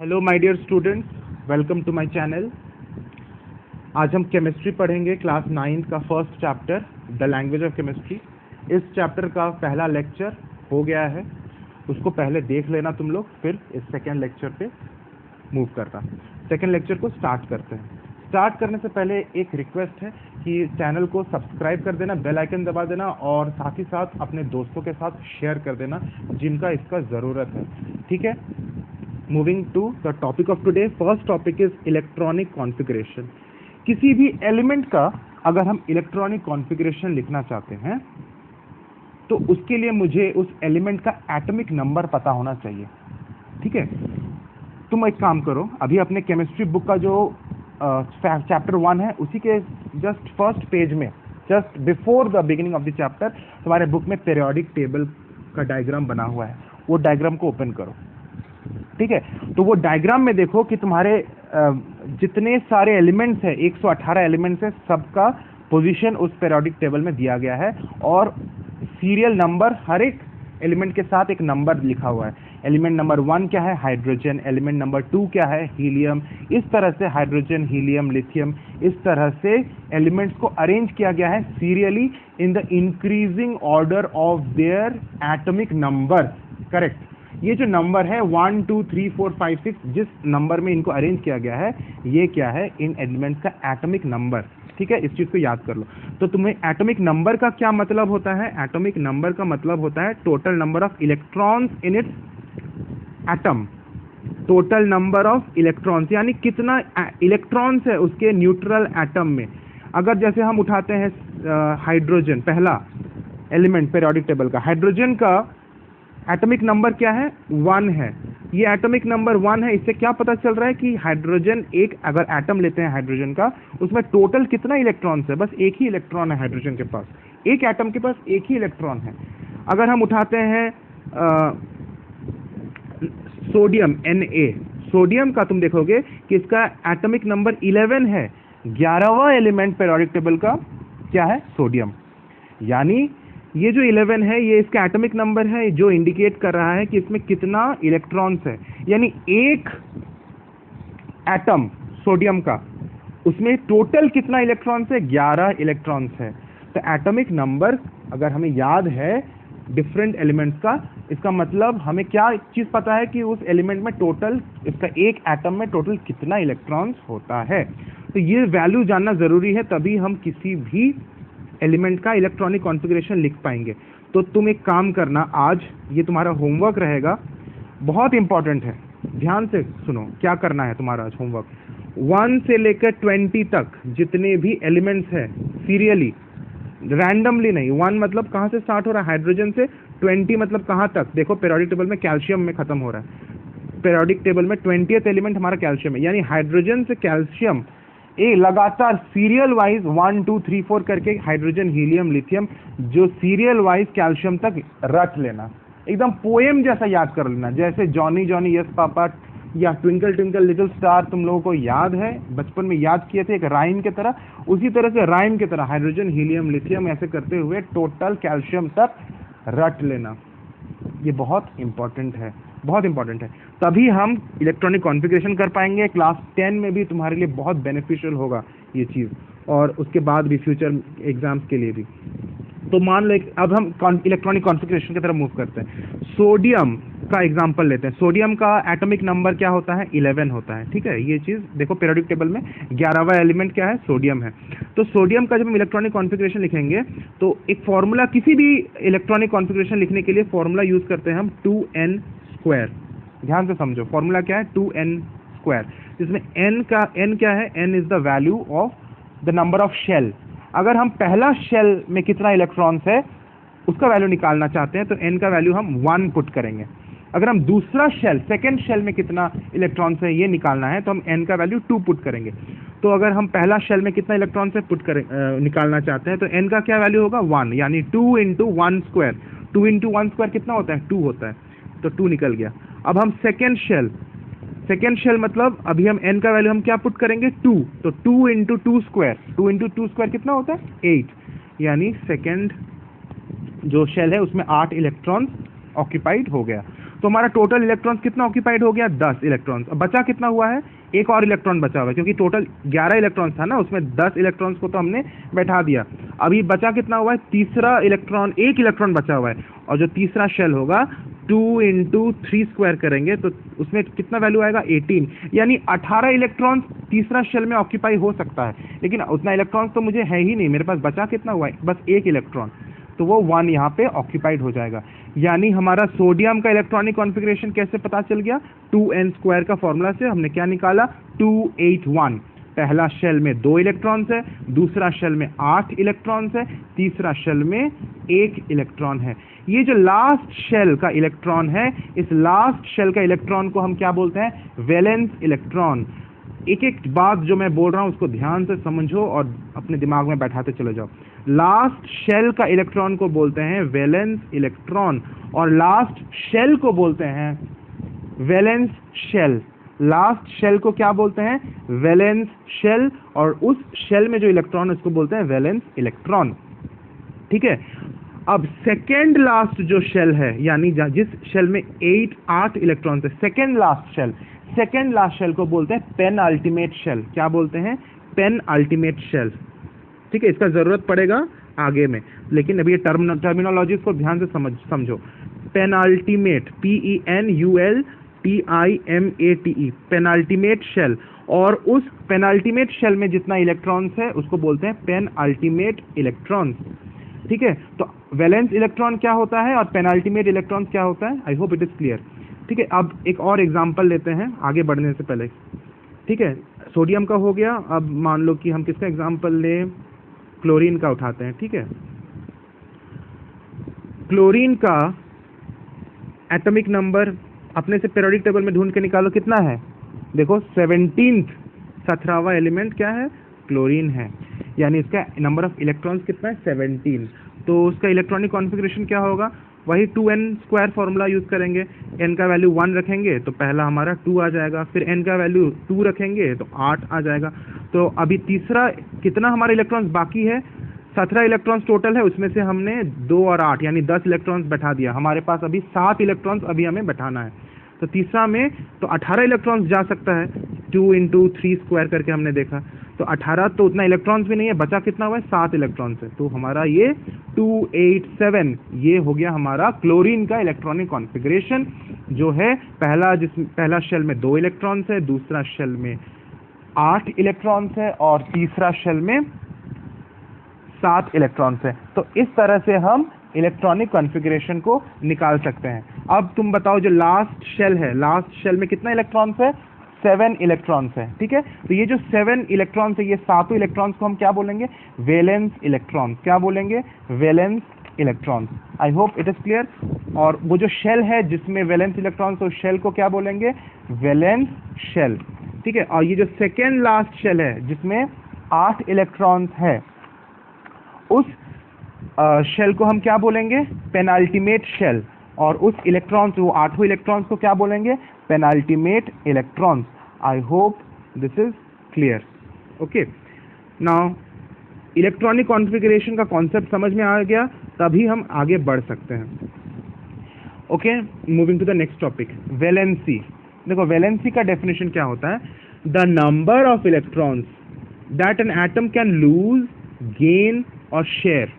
Hello my dear students, welcome to my channel. आज हम chemistry पढ़ेंगे, क्लास 9 का first chapter the language of chemistry. इस chapter का पहला लेक्चर हो गया है, उसको पहले देख लेना तुम लोग, फिर इस सेकेंड लेक्चर पे मूव करना। सेकेंड लेक्चर को स्टार्ट करते हैं। स्टार्ट करने से पहले एक रिक्वेस्ट है कि चैनल को सब्सक्राइब कर देना, बेल आइकन दबा देना और साथ ही साथ अपने दोस्तों के साथ शेयर कर देना जिनका इसका ज़रूरत है, ठीक है। Moving to the topic of today, first topic is electronic configuration. किसी भी एलिमेंट का अगर हम इलेक्ट्रॉनिक कॉन्फ़िगरेशन लिखना चाहते हैं तो उसके लिए मुझे उस एलिमेंट का एटॉमिक नंबर पता होना चाहिए, ठीक है। तुम एक काम करो, अभी अपने केमिस्ट्री बुक का जो चैप्टर 1 है उसी के जस्ट फर्स्ट पेज में, just before the beginning of the chapter, तुम्हारे बुक में पीरियोडिक टेबल का डायग्राम बना हुआ है। वो डायग्राम को ओपन करो, ठीक है। तो वो डायग्राम में देखो कि तुम्हारे जितने सारे एलिमेंट्स हैं, 118 एलिमेंट्स हैं, सबका पोजीशन उस पीरियोडिक टेबल में दिया गया है और सीरियल नंबर, हर एक एलिमेंट के साथ एक नंबर लिखा हुआ है। एलिमेंट नंबर 1 क्या है? हाइड्रोजन। एलिमेंट नंबर 2 क्या है? हीलियम। इस तरह से हाइड्रोजन, हीलियम, लिथियम, इस तरह से एलिमेंट्स को अरेंज किया गया है serially in the increasing order of their atomic number, correct. ये जो नंबर है 1 2 3 4 5 6, जिस नंबर में इनको अरेंज किया गया है, ये क्या है? इन एलिमेंट्स का एटॉमिक नंबर, ठीक है। इस चीज को याद कर लो। तो तुम्हें एटॉमिक नंबर का क्या मतलब होता है? एटॉमिक नंबर का मतलब होता है total number of electrons in its atom. Total number of electrons यानी कितना इलेक्ट्रॉन्स है उसके न्यूट्रल एटम में। अगर जैसे हम उठाते हैं हाइड्रोजन, पहला एलिमेंट पीरियोडिक टेबल का, हाइड्रोजन का एटॉमिक नंबर क्या है? 1 है। ये एटॉमिक नंबर 1 है। इससे क्या पता चल रहा है कि हाइड्रोजन, एक अगर एटम लेते हैं हाइड्रोजन का, उसमें टोटल कितना इलेक्ट्रॉन्स है? बस एक ही इलेक्ट्रॉन है हाइड्रोजन के पास, एक एटम के पास एक ही इलेक्ट्रॉन है। अगर हम उठाते हैं सोडियम, Na, सोडियम का तुम देखोगे कि इसका एटॉमिक नंबर 11 है। 11वां एलिमेंट पीरियोडिक टेबल का क्या है? सोडियम। यानी ये जो 11 है, ये इसका एटॉमिक नंबर है जो इंडिकेट कर रहा है कि इसमें कितना इलेक्ट्रॉन्स है। यानी एक एटम सोडियम का, उसमें टोटल कितना इलेक्ट्रॉन्स है? 11 इलेक्ट्रॉन्स है। तो एटॉमिक नंबर अगर हमें याद है डिफरेंट एलिमेंट्स का, इसका मतलब हमें क्या चीज़ पता है कि उस एलिमेंट में टोटल, इसका एक एटम में टोटल कितना इलेक्ट्रॉन्स होता है। तो ये वैल्यू जानना ज़रूरी है, तभी हम किसी भी एलिमेंट का इलेक्ट्रॉनिक कॉन्फ़िगरेशन लिख पाएंगे। तो तुम एक काम करना, आज ये तुम्हारा होमवर्क रहेगा, बहुत इंपॉर्टेंट है, ध्यान से सुनो। क्या करना है तुम्हारा आज होमवर्क? 1 से लेकर 20 तक जितने भी एलिमेंट्स हैं, सीरियली, रैंडमली नहीं। 1 मतलब कहाँ से स्टार्ट हो रहा है? हाइड्रोजन से। 20 मतलब कहाँ तक? देखो पीरियोडिक टेबल में कैल्शियम में खत्म हो रहा है। पीरियोडिक टेबल में 20th एलिमेंट हमारा कैल्शियम है, यानी हाइड्रोजन से कैल्शियम, ये लगातार सीरियल वाइज 1 2 3 4 करके हाइड्रोजन, हीलियम, लिथियम, जो सीरियल वाइज कैल्शियम तक रट लेना, एकदम पोएम जैसा याद कर लेना। जैसे जॉनी जॉनी यस पापा या ट्विंकल ट्विंकल लिटिल स्टार तुम लोगों को याद है, बचपन में याद किए थे एक राइम की तरह, उसी तरह से राइम की तरह हाइड्रोजन, हीलियम, लिथियम ऐसे करते हुए टोटल कैल्शियम तक रट लेना। ये बहुत इंपॉर्टेंट है, बहुत इंपॉर्टेंट है, तभी हम इलेक्ट्रॉनिक कॉन्फ़िगरेशन कर पाएंगे। क्लास 10 में भी तुम्हारे लिए बहुत बेनिफिशियल होगा ये चीज़, और उसके बाद भी फ्यूचर एग्जाम्स के लिए भी। तो मान लो अब हम इलेक्ट्रॉनिक कॉन्फ़िगरेशन की तरफ मूव करते हैं। सोडियम का एग्जांपल लेते हैं। सोडियम का एटॉमिक नंबर क्या होता है? 11 होता है, ठीक है। ये चीज़ देखो पीरियोडिक टेबल में 11वां एलिमेंट क्या है? सोडियम है। तो सोडियम का जब हम इलेक्ट्रॉनिक कॉन्फ़िगरेशन लिखेंगे तो एक फॉर्मूला, किसी भी इलेक्ट्रॉनिक कॉन्फ़िगरेशन लिखने के लिए फॉर्मूला यूज़ करते हैं हम 2n²। ध्यान से समझो, फॉर्मूला क्या है? 2n², जिसमें n क्या है? n is the value of the number of shell. अगर हम पहला शेल में कितना इलेक्ट्रॉन्स है उसका वैल्यू निकालना चाहते हैं तो n का वैल्यू हम 1 पुट करेंगे। अगर हम दूसरा शेल, सेकेंड शेल में कितना इलेक्ट्रॉन्स है ये निकालना है तो हम n का वैल्यू 2 पुट करेंगे। तो अगर हम पहला शेल में कितना इलेक्ट्रॉन्स है निकालना चाहते हैं तो n का क्या वैल्यू होगा? 1, यानी 2 × 1²। 2 × 1² कितना होता है? 2 होता है, तो 2 निकल गया। अब हम सेकेंड शेल मतलब अभी हम n का वैल्यू हम क्या पुट करेंगे? 2, तो 2 × 2²। 2 × 2² कितना होता है? 8, यानी सेकेंड जो शेल है उसमें 8 इलेक्ट्रॉन ऑक्यूपाइड हो गया। तो हमारा टोटल इलेक्ट्रॉन्स कितना ऑक्यूपाइड हो गया, 10 इलेक्ट्रॉन्स। अब बचा कितना हुआ है, एक और इलेक्ट्रॉन बचा हुआ है, क्योंकि टोटल 11 इलेक्ट्रॉन्स था ना, उसमें 10 इलेक्ट्रॉन्स को तो हमने बैठा दिया। अभी बचा कितना हुआ है, तीसरा इलेक्ट्रॉन, एक इलेक्ट्रॉन बचा हुआ है, और जो तीसरा शेल होगा 2 × 3 स्क्वायर करेंगे तो उसमें कितना वैल्यू आएगा, 18, यानी 18 इलेक्ट्रॉन्स तीसरा शेल में ऑक्यूपाई हो सकता है। लेकिन उतना इलेक्ट्रॉन्स तो मुझे है ही नहीं, मेरे पास बचा कितना हुआ है, बस एक इलेक्ट्रॉन, तो वो 1 यहाँ पे ऑक्यूपाइड हो जाएगा। यानी हमारा सोडियम का इलेक्ट्रॉनिक कॉन्फ़िगरेशन कैसे पता चल गया, 2n² का फॉर्मूला से हमने क्या निकाला, 281। पहला शेल में 2 इलेक्ट्रॉन्स है, दूसरा शेल में 8 इलेक्ट्रॉन्स है, तीसरा शेल में 1 इलेक्ट्रॉन है। ये जो लास्ट शेल का इलेक्ट्रॉन है, इस लास्ट शेल का इलेक्ट्रॉन को हम क्या बोलते हैं, वैलेंस इलेक्ट्रॉन। एक एक बात जो मैं बोल रहा हूं उसको ध्यान से समझो और अपने दिमाग में बैठाते चले जाओ। लास्ट शेल का इलेक्ट्रॉन को बोलते हैं वैलेंस इलेक्ट्रॉन, और लास्ट शेल को बोलते हैं वैलेंस शेल। लास्ट शेल को क्या बोलते हैं, वैलेंस शेल, और उस शेल में जो इलेक्ट्रॉन है उसको बोलते हैं वैलेंस इलेक्ट्रॉन। ठीक है। अब सेकेंड लास्ट जो शेल है, यानी जिस शेल में 8 इलेक्ट्रॉन है, सेकेंड लास्ट शेल को बोलते हैं पेनअल्टीमेट शेल। क्या बोलते हैं, पेनअल्टीमेट शेल। ठीक है, इसका जरूरत पड़ेगा आगे में, लेकिन अभी ये टर्मिनोलॉजी को ध्यान से समझो। पेनअल्टीमेट, PENULTIMATE, पेनअल्टीमेट शेल, और उस पेनअल्टीमेट शेल में जितना इलेक्ट्रॉन्स है उसको बोलते हैं पेनअल्टीमेट इलेक्ट्रॉन्स। ठीक है, तो वैलेंस इलेक्ट्रॉन क्या होता है और पेनअल्टीमेट इलेक्ट्रॉन क्या होता है, I hope it is clear. ठीक है, अब एक और एग्जांपल लेते हैं आगे बढ़ने से पहले। ठीक है, सोडियम का हो गया, अब मान लो कि हम किसका एग्जांपल लें, क्लोरीन का उठाते हैं। ठीक है, क्लोरीन का एटॉमिक नंबर अपने से पीरियोडिक टेबल में ढूंढ के निकालो, कितना है, देखो 17वां एलिमेंट क्या है, क्लोरीन है, यानी इसका नंबर ऑफ इलेक्ट्रॉन्स कितना है, 17। तो उसका इलेक्ट्रॉनिक कॉन्फ़िगरेशन क्या होगा, वही 2n² फॉर्मूला यूज करेंगे। n का वैल्यू 1 रखेंगे तो पहला हमारा 2 आ जाएगा, फिर n का वैल्यू 2 रखेंगे तो 8 आ जाएगा। तो अभी तीसरा कितना हमारे इलेक्ट्रॉन्स बाकी है, 17 इलेक्ट्रॉन्स टोटल है, उसमें से हमने 2 और 8 यानी 10 इलेक्ट्रॉन्स बैठा दिया। हमारे पास अभी 7 इलेक्ट्रॉन्स अभी हमें बैठाना है। तो तीसरा में तो 18 इलेक्ट्रॉन्स जा सकता है, 2 × 3 स्क्वायर करके हमने देखा, तो 18 तो उतना इलेक्ट्रॉन्स भी नहीं है, बचा कितना हुआ है, 7 इलेक्ट्रॉन्स है। तो हमारा ये 287, ये हो गया हमारा क्लोरीन का इलेक्ट्रॉनिक कॉन्फ़िगरेशन, जो है पहला शेल में 2 इलेक्ट्रॉन्स है, दूसरा शेल में 8 इलेक्ट्रॉन्स है, और तीसरा शेल में 7 इलेक्ट्रॉन्स है। तो इस तरह से हम इलेक्ट्रॉनिक कॉन्फ़िगरेशन को निकाल सकते हैं। अब तुम बताओ, जो लास्ट शेल है, लास्ट शेल में कितना इलेक्ट्रॉन्स है, 7 इलेक्ट्रॉन्स है। ठीक है, तो ये जो 7 इलेक्ट्रॉन्स है, ये 7 इलेक्ट्रॉन्स को हम क्या बोलेंगे, वैलेंस इलेक्ट्रॉन्स। क्या बोलेंगे, valence electrons. I hope it is clear. और वो जो शेल है जिसमें वैलेंस इलेक्ट्रॉन्स, उस शेल को क्या बोलेंगे, वैलेंस शेल। ठीक है, और ये जो सेकेंड लास्ट शेल है जिसमें 8 इलेक्ट्रॉन्स है, उस शेल को हम क्या बोलेंगे, पेनअल्टीमेट शेल, और उस इलेक्ट्रॉन्स, वो 8 इलेक्ट्रॉन्स को क्या बोलेंगे, penultimate electrons. I hope this is clear. Okay, now electronic configuration का कॉन्सेप्ट समझ में आ गया, तभी हम आगे बढ़ सकते हैं। Okay, moving to the next topic, valency. देखो, वैलेंसी का डेफिनेशन क्या होता है, the number of electrons that an atom can lose, gain और शेयर।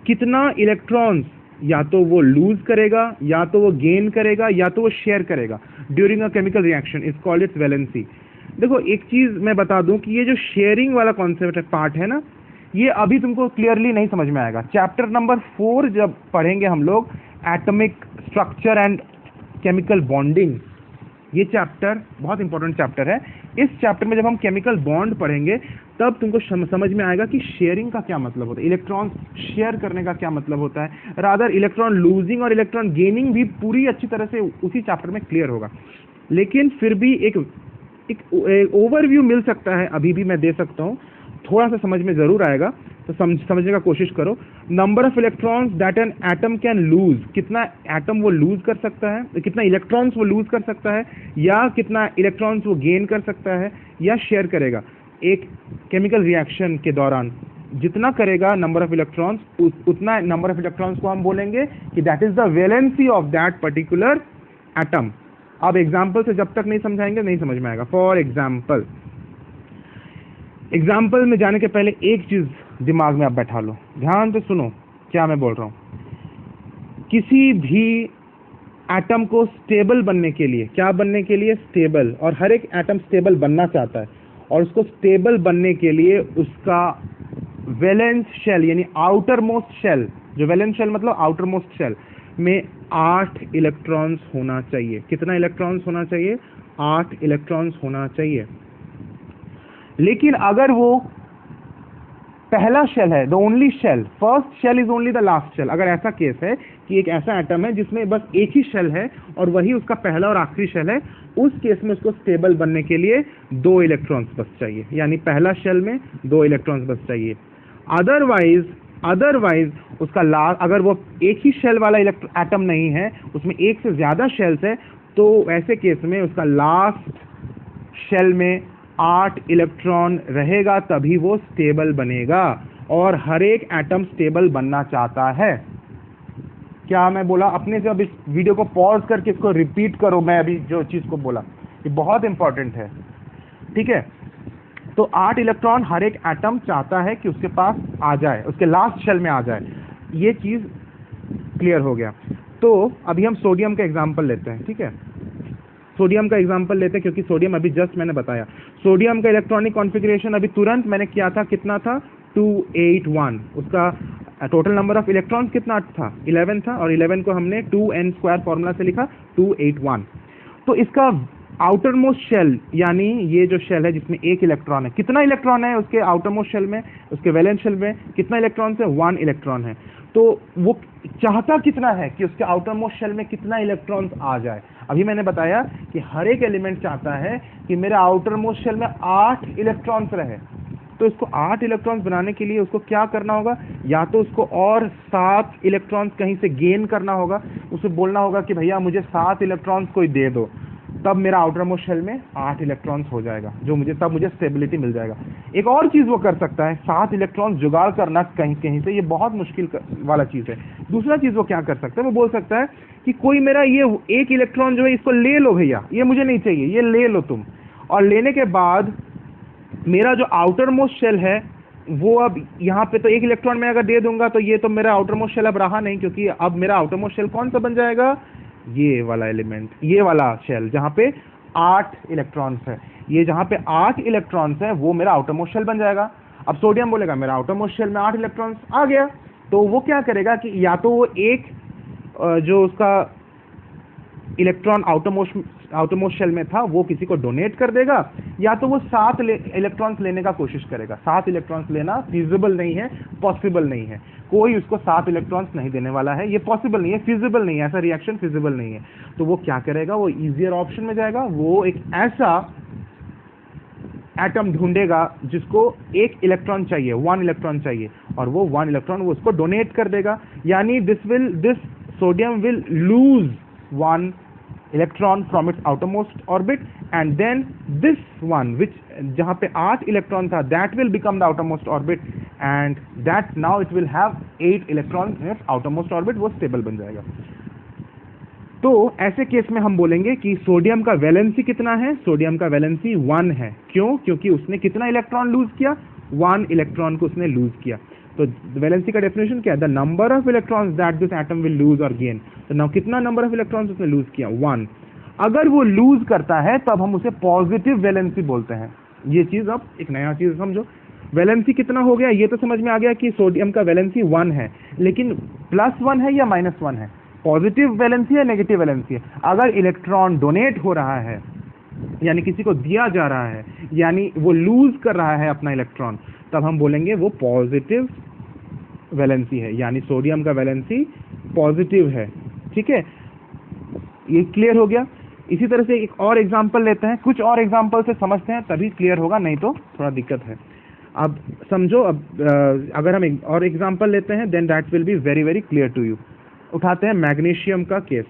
कितना इलेक्ट्रॉन्स या तो वो लूज करेगा, या तो वो गेन करेगा, या तो वो शेयर करेगा during a chemical reaction, is called its valency. देखो, एक चीज मैं बता दूं कि ये जो शेयरिंग वाला कॉन्सेप्ट है, पार्ट है ना, ये अभी तुमको क्लियरली नहीं समझ में आएगा। चैप्टर नंबर 4 जब पढ़ेंगे हम लोग, atomic structure and chemical bonding, ये चैप्टर बहुत इंपॉर्टेंट चैप्टर है। इस चैप्टर में जब हम केमिकल बॉन्ड पढ़ेंगे तब तुमको समझ में आएगा कि शेयरिंग का क्या मतलब होता है, इलेक्ट्रॉन शेयर करने का क्या मतलब होता है। रादर इलेक्ट्रॉन लूजिंग और इलेक्ट्रॉन गेनिंग भी पूरी अच्छी तरह से उसी चैप्टर में क्लियर होगा, लेकिन फिर भी एक ओवरव्यू मिल सकता है, अभी भी मैं दे सकता हूँ, थोड़ा सा समझ में जरूर आएगा, तो समझने का कोशिश करो। Number of electrons that an atom can loose, कितना एटम वो लूज कर सकता है, कितना इलेक्ट्रॉन्स वो लूज कर सकता है, या कितना इलेक्ट्रॉन्स वो गेन कर सकता है या शेयर करेगा एक केमिकल रिएक्शन के दौरान, जितना करेगा नंबर ऑफ इलेक्ट्रॉन्स, उतना नंबर ऑफ इलेक्ट्रॉन्स को हम बोलेंगे कि that is the valency of that particular atom. अब एग्जाम्पल से जब तक नहीं समझाएंगे नहीं समझ में आएगा। फॉर एग्जाम्पल, एग्जाम्पल में जाने के पहले एक चीज दिमाग में आप बैठा लो, ध्यान से सुनो क्या मैं बोल रहा हूं। किसी भी एटम को स्टेबल बनने के लिए, क्या बनने के लिए, स्टेबल, और हर एक एटम स्टेबल बनना चाहता है, और उसको स्टेबल बनने के लिए उसका वैलेंस शेल यानी आउटर मोस्ट शेल, जो वैलेंस शेल मतलब आउटर मोस्ट शेल में 8 इलेक्ट्रॉन्स होना चाहिए। कितना इलेक्ट्रॉन्स होना चाहिए? 8 इलेक्ट्रॉन्स होना चाहिए। लेकिन अगर वो पहला शेल है, the only shell, first shell is only the last shell, अगर ऐसा केस है कि एक ऐसा एटम है जिसमें बस एक ही शेल है और वही उसका पहला और आखिरी शेल है, उस केस में उसको स्टेबल बनने के लिए 2 इलेक्ट्रॉन्स बस चाहिए, यानी पहला शेल में 2 इलेक्ट्रॉन्स बस चाहिए। अदरवाइज उसका लास्ट, अगर वो एक ही शेल वाला एटम नहीं है, उसमें एक से ज्यादा शेल्स है, तो ऐसे केस में उसका लास्ट शेल में 8 इलेक्ट्रॉन रहेगा, तभी वो स्टेबल बनेगा। और हर एक एटम स्टेबल बनना चाहता है। क्या मैं बोला? अपने से अब इस वीडियो को पॉज करके इसको रिपीट करो, मैं अभी जो चीज को बोला ये बहुत इंपॉर्टेंट है, ठीक है? तो 8 इलेक्ट्रॉन हर एक एटम चाहता है कि उसके पास आ जाए, उसके लास्ट शेल में आ जाए। ये चीज क्लियर हो गया। तो अभी हम सोडियम का एग्जाम्पल लेते हैं, ठीक है? सोडियम का एग्जाम्पल लेते हैं क्योंकि सोडियम अभी जस्ट मैंने बताया। सोडियम का इलेक्ट्रॉनिक कॉन्फ़िगरेशन अभी तुरंत मैंने किया था, कितना था? 281। उसका टोटल नंबर ऑफ इलेक्ट्रॉन्स कितना था? 11 था, और 11 को हमने 2n² फॉर्मूला से लिखा 281। तो इसका आउटर मोस्ट शेल, यानी ये जो शेल है जिसमें एक इलेक्ट्रॉन है, कितना इलेक्ट्रॉन है उसके आउटर मोस्ट शेल में, उसके वैलेंस शेल में कितना इलेक्ट्रॉन है? 1 इलेक्ट्रॉन है। तो वो चाहता कितना है कि उसके आउटर मोस्ट शेल में कितना इलेक्ट्रॉन्स आ जाए? अभी मैंने बताया कि हर एक एलिमेंट चाहता है कि मेरे आउटर मोस्ट शेल में 8 इलेक्ट्रॉन्स रहे। तो इसको 8 इलेक्ट्रॉन्स बनाने के लिए उसको क्या करना होगा? या तो उसको और 7 इलेक्ट्रॉन्स कहीं से गेन करना होगा, उसे बोलना होगा कि भैया मुझे 7 इलेक्ट्रॉन्स कोई दे दो, तब मेरा आउटर मोस्ट शेल में 8 इलेक्ट्रॉन्स हो जाएगा, जो मुझे तब मुझे स्टेबिलिटी मिल जाएगा। एक और चीज वो कर सकता है, 7 इलेक्ट्रॉन्स जुगाड़ करना कहीं कहीं से, ये बहुत मुश्किल वाला चीज है। दूसरा चीज वो क्या कर सकता है? वो बोल सकता है कि कोई मेरा ये एक इलेक्ट्रॉन जो है इसको ले लो भैया, ये मुझे नहीं चाहिए, ये ले लो तुम। और लेने के बाद मेरा जो आउटर मोस्ट शेल है वो अब यहाँ पे तो एक इलेक्ट्रॉन मैं अगर दे दूंगा तो ये तो मेरा आउटर मोस्ट शेल अब रहा नहीं, क्योंकि अब मेरा आउटर मोस्ट शेल कौन सा बन जाएगा? ये वाला एलिमेंट, ये वाला शेल जहाँ पे 8 इलेक्ट्रॉन्स है। ये जहाँ पे 8 इलेक्ट्रॉन्स है वो मेरा आउटर मोस्ट शेल बन जाएगा। अब सोडियम बोलेगा मेरा आउटर मोस्ट शेल में 8 इलेक्ट्रॉन्स आ गया, तो वो क्या करेगा कि या तो वो एक जो उसका इलेक्ट्रॉन आउटर मोस्ट शेल में था वो किसी को डोनेट कर देगा, या तो वो 7 इलेक्ट्रॉन्स लेने का कोशिश करेगा। 7 इलेक्ट्रॉन्स लेना फिजिबल नहीं है, पॉसिबल नहीं है, कोई उसको 7 इलेक्ट्रॉन्स नहीं देने वाला है, ये पॉसिबल नहीं है, फिजिबल नहीं है, ऐसा रिएक्शन फिजिबल नहीं है। तो वो क्या करेगा? वो इजियर ऑप्शन में जाएगा, वो एक ऐसा एटम ढूंढेगा जिसको 1 इलेक्ट्रॉन चाहिए, 1 इलेक्ट्रॉन चाहिए, और वो 1 इलेक्ट्रॉन वो उसको डोनेट कर देगा। यानी this sodium will lose 1 electron from its outermost orbit, and then this one which जहाँ पे 8 इलेक्ट्रॉन था that will become the outermost orbit, and that now it will have 8 electrons in its outermost orbit, वो stable बन जाएगा। तो ऐसे case में हम बोलेंगे कि सोडियम का वैलेंसी कितना है? सोडियम का वैलेंसी 1 है। क्यों? क्योंकि उसने कितना इलेक्ट्रॉन लूज किया? 1 इलेक्ट्रॉन को उसने लूज किया। तो वैलेंसी का डेफिनेशन क्या है? The number of electrons that this atom will lose और गेन। तो नाउ कितना नंबर ऑफ इलेक्ट्रॉन्स उसने लूज किया? 1। अगर वो लूज करता है तब हम उसे पॉजिटिव वैलेंसी बोलते हैं। ये चीज अब एक नया चीज समझो। वैलेंसी कितना हो गया? ये तो समझ में आ गया कि सोडियम का वैलेंसी 1 है, लेकिन +1 है या -1 है? पॉजिटिव वैलेंसी है, नेगेटिव वैलेंसी है? अगर इलेक्ट्रॉन डोनेट हो रहा है, यानी किसी को दिया जा रहा है, यानी वो लूज कर रहा है अपना इलेक्ट्रॉन, तब हम बोलेंगे वो पॉजिटिव वैलेंसी है, यानी सोडियम का वैलेंसी पॉजिटिव है। ठीक है, ये क्लियर हो गया। इसी तरह से एक और एग्जांपल लेते हैं, कुछ और एग्जांपल से समझते हैं तभी क्लियर होगा, नहीं तो थोड़ा दिक्कत है। अब समझो, अब अगर हम एक और एग्जांपल लेते हैं then that will be very very clear to you. उठाते हैं मैग्नीशियम का केस।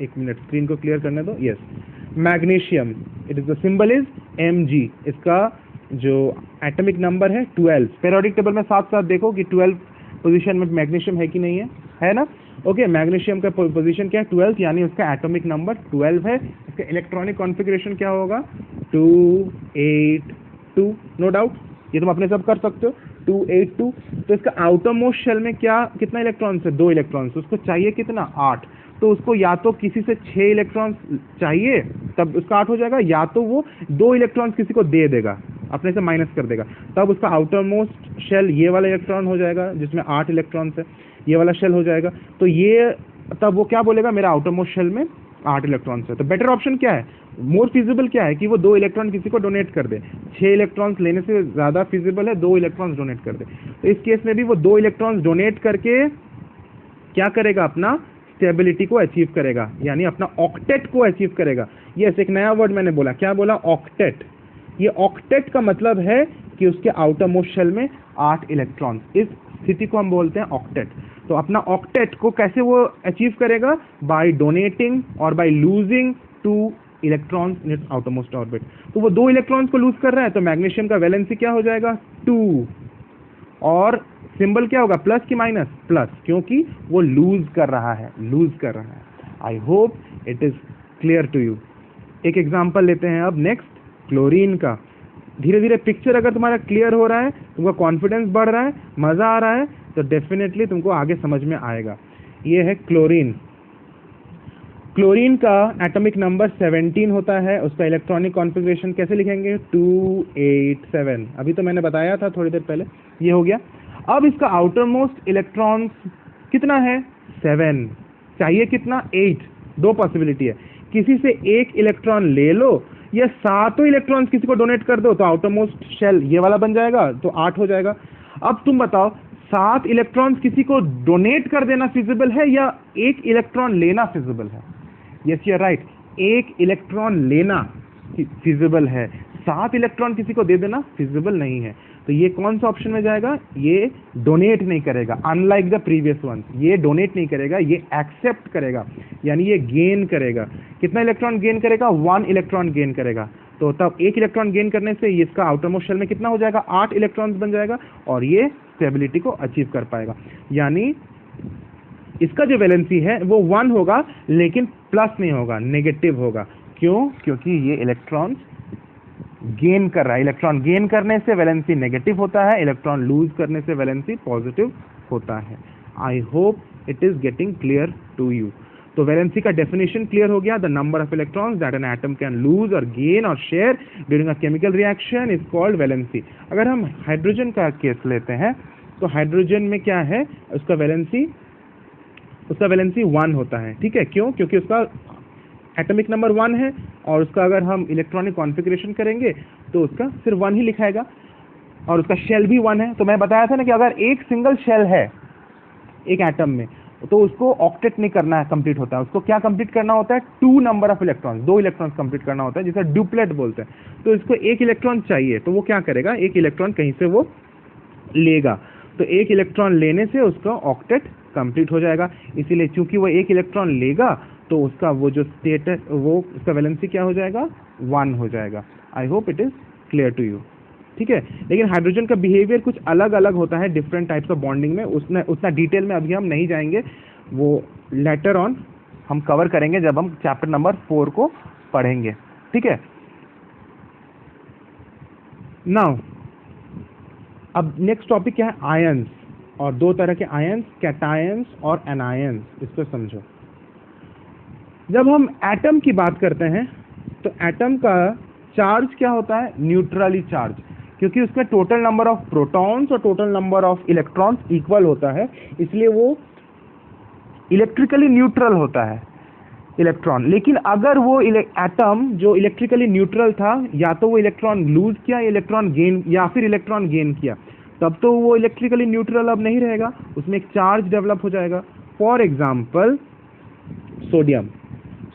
एक मिनट, स्क्रीन को क्लियर करने दो। Yes, magnesium, it is the symbol is Mg। इसका जो एटॉमिक नंबर है 12, पेरियोडिक टेबल में साथ साथ देखो कि 12 पोजीशन में मैग्नीशियम है कि नहीं है ना? ओके, मैग्नीशियम का पोजीशन क्या है? 12, यानी उसका एटॉमिक नंबर 12 है। इसका इलेक्ट्रॉनिक कॉन्फ़िगरेशन क्या होगा? 282, नो डाउट, ये तुम अपने सब कर सकते हो, 282। तो इसका आउटर मोस्ट शेल में क्या कितना इलेक्ट्रॉन्स है? 2 इलेक्ट्रॉन्स। उसको चाहिए कितना? 8। तो उसको या तो किसी से 6 इलेक्ट्रॉन्स चाहिए तब उसका 8 हो जाएगा, या तो वो 2 इलेक्ट्रॉन्स किसी को दे देगा, अपने से माइनस कर देगा, तब उसका आउटर मोस्ट शेल ये वाला इलेक्ट्रॉन हो जाएगा जिसमें 8 इलेक्ट्रॉन्स है, ये वाला शेल हो जाएगा। तो ये तब वो क्या बोलेगा? मेरा आउटर मोस्ट शेल में 8 इलेक्ट्रॉन्स है। तो बेटर ऑप्शन क्या है, मोर फिजिबल क्या है कि वो 2 इलेक्ट्रॉन किसी को डोनेट कर दे। 6 इलेक्ट्रॉन्स लेने से ज़्यादा फिजिबल है 2 इलेक्ट्रॉन्स डोनेट कर दे। तो इस केस में भी वो 2 इलेक्ट्रॉन्स डोनेट करके क्या करेगा? अपना स्टेबिलिटी को अचीव करेगा, यानी अपना ऑक्टेट को अचीव करेगा। यस, एक नया वर्ड मैंने बोला, क्या बोला? ऑक्टेट। ये ऑक्टेट का मतलब है कि उसके आउटर मोस्ट शेल में 8 इलेक्ट्रॉन्स, इस स्थिति को हम बोलते हैं ऑक्टेट। तो अपना ऑक्टेट को कैसे वो अचीव करेगा? बाय डोनेटिंग और by losing 2 electrons in its outer most orbit. तो वो 2 इलेक्ट्रॉन्स को लूज कर रहा है, तो मैग्नीशियम का वैलेंसी क्या हो जाएगा? 2। और सिंबल क्या होगा? प्लस की माइनस? प्लस, क्योंकि वो लूज कर रहा है, लूज कर रहा है। I hope it is clear to you. एक एग्जांपल लेते हैं अब नेक्स्ट, क्लोरीन का। धीरे धीरे पिक्चर अगर तुम्हारा क्लियर हो रहा है, तुमका कॉन्फिडेंस बढ़ रहा है, मजा आ रहा है, तो डेफिनेटली तुमको आगे समझ में आएगा। ये है क्लोरीन। क्लोरीन का एटॉमिक नंबर 17 होता है। उसका इलेक्ट्रॉनिक कॉन्फ़िगरेशन कैसे लिखेंगे? 287। अभी तो मैंने बताया था थोड़ी देर पहले, ये हो गया। अब इसका आउटर मोस्ट इलेक्ट्रॉन्स कितना है? 7। चाहिए कितना? 8। 2 पॉसिबिलिटी है, किसी से 1 इलेक्ट्रॉन ले लो या 7 इलेक्ट्रॉन्स किसी को डोनेट कर दो, तो आउटर मोस्ट शेल ये वाला बन जाएगा, तो 8 हो जाएगा। अब तुम बताओ, 7 इलेक्ट्रॉन्स किसी को डोनेट कर देना फिजिबल है या 1 इलेक्ट्रॉन लेना फिजिबल है? Yes, you are right, 1 electron लेना फिजिबल है, 7 इलेक्ट्रॉन किसी को दे देना फिजिबल नहीं है। तो ये कौन सा ऑप्शन में जाएगा? ये डोनेट नहीं करेगा, अनलाइक द प्रीवियस वन। ये डोनेट नहीं करेगा, ये एक्सेप्ट करेगा, यानी ये गेन करेगा। कितना इलेक्ट्रॉन गेन करेगा? 1 इलेक्ट्रॉन गेन करेगा। तो तब 1 इलेक्ट्रॉन गेन करने से इसका आउटर मोस्ट शेल में कितना हो जाएगा? 8 इलेक्ट्रॉन्स बन जाएगा, और ये स्टेबिलिटी को अचीव कर पाएगा। यानी इसका जो वैलेंसी है वो 1 होगा, लेकिन प्लस नहीं होगा, नेगेटिव होगा। क्यों? क्योंकि ये इलेक्ट्रॉन गेन कर रहा है। इलेक्ट्रॉन गेन करने से वैलेंसी नेगेटिव होता है, इलेक्ट्रॉन लूज करने से वैलेंसी पॉजिटिव होता है। I hope it is getting clear to you. तो वैलेंसी का डेफिनेशन क्लियर हो गया। The number of electrons that an atom can lose और गेन और share during a chemical reaction is called valency. अगर हम हाइड्रोजन का केस लेते हैं, तो हाइड्रोजन में क्या है? उसका वैलेंसी 1 होता है। ठीक है, क्यों? क्योंकि उसका एटॉमिक नंबर 1 है, और उसका अगर हम इलेक्ट्रॉनिक कॉन्फ़िगरेशन करेंगे तो उसका सिर्फ 1 ही लिखाएगा, और उसका शेल भी 1 है। तो मैं बताया था ना कि अगर एक सिंगल शेल है एक एटम में, तो उसको ऑक्टेट नहीं करना है, कंप्लीट होता है। उसको क्या कंप्लीट करना होता है? 2 number of electrons, 2 electrons complete करना होता है, जिसे डुप्लेट बोलते हैं। तो इसको 1 इलेक्ट्रॉन चाहिए, तो वो क्या करेगा? 1 इलेक्ट्रॉन कहीं से वो लेगा, तो 1 इलेक्ट्रॉन लेने से उसका ऑक्टेट कंप्लीट हो जाएगा। इसीलिए चूंकि वो 1 इलेक्ट्रॉन लेगा, तो उसका वो जो स्टेट है, वो उसका वैलेंसी क्या हो जाएगा? 1 हो जाएगा। I hope it is clear to you. ठीक है, लेकिन हाइड्रोजन का बिहेवियर कुछ अलग अलग होता है डिफरेंट टाइप्स ऑफ बॉन्डिंग में। उतना डिटेल में अभी हम नहीं जाएंगे, वो लेटर ऑन हम कवर करेंगे जब हम चैप्टर नंबर 4 को पढ़ेंगे। ठीक है, नाउ अब नेक्स्ट टॉपिक क्या है? आयंस। और 2 तरह के आयंस, कैटायंस और एनायंस। इसको समझो। जब हम एटम की बात करते हैं, तो एटम का चार्ज क्या होता है? न्यूट्रली चार्ज, क्योंकि उसका टोटल नंबर ऑफ प्रोटॉन्स और total number of electrons equal होता है, इसलिए वो इलेक्ट्रिकली न्यूट्रल होता है इलेक्ट्रॉन। लेकिन अगर वो एटम जो इलेक्ट्रिकली न्यूट्रल था, या तो वो इलेक्ट्रॉन लूज किया, इलेक्ट्रॉन गेन, या फिर इलेक्ट्रॉन गेन किया, तब तो वो इलेक्ट्रिकली न्यूट्रल अब नहीं रहेगा, उसमें एक चार्ज डेवलप हो जाएगा। For example sodium.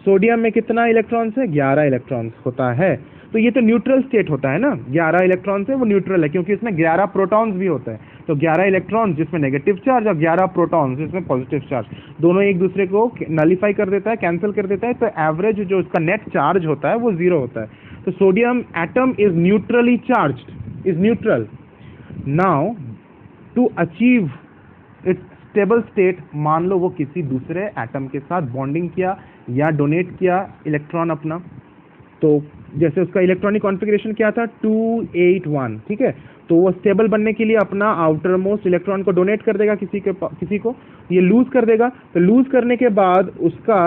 सोडियम में कितना इलेक्ट्रॉन्स है? 11 इलेक्ट्रॉन्स होता है। तो ये तो न्यूट्रल स्टेट होता है ना, 11 इलेक्ट्रॉन्स है, वो न्यूट्रल है, क्योंकि इसमें 11 प्रोटॉन्स भी होते हैं। तो 11 इलेक्ट्रॉन्स जिसमें नेगेटिव चार्ज, और 11 प्रोटॉन्स जिसमें पॉजिटिव चार्ज, दोनों एक दूसरे को नलीफाई कर देता है, कैंसिल कर देता है। तो एवरेज जो इसका नेट चार्ज होता है वो 0 होता है। तो sodium atom is neutrally charged, is neutral. Now to achieve its stable state, मान लो वो किसी दूसरे एटम के साथ बॉन्डिंग किया या डोनेट किया इलेक्ट्रॉन अपना, तो जैसे उसका इलेक्ट्रॉनिक कॉन्फ़िगरेशन क्या था 281, ठीक है। तो वो स्टेबल बनने के लिए अपना आउटर मोस्ट इलेक्ट्रॉन को डोनेट कर देगा किसी को, ये लूज कर देगा। तो लूज करने के बाद उसका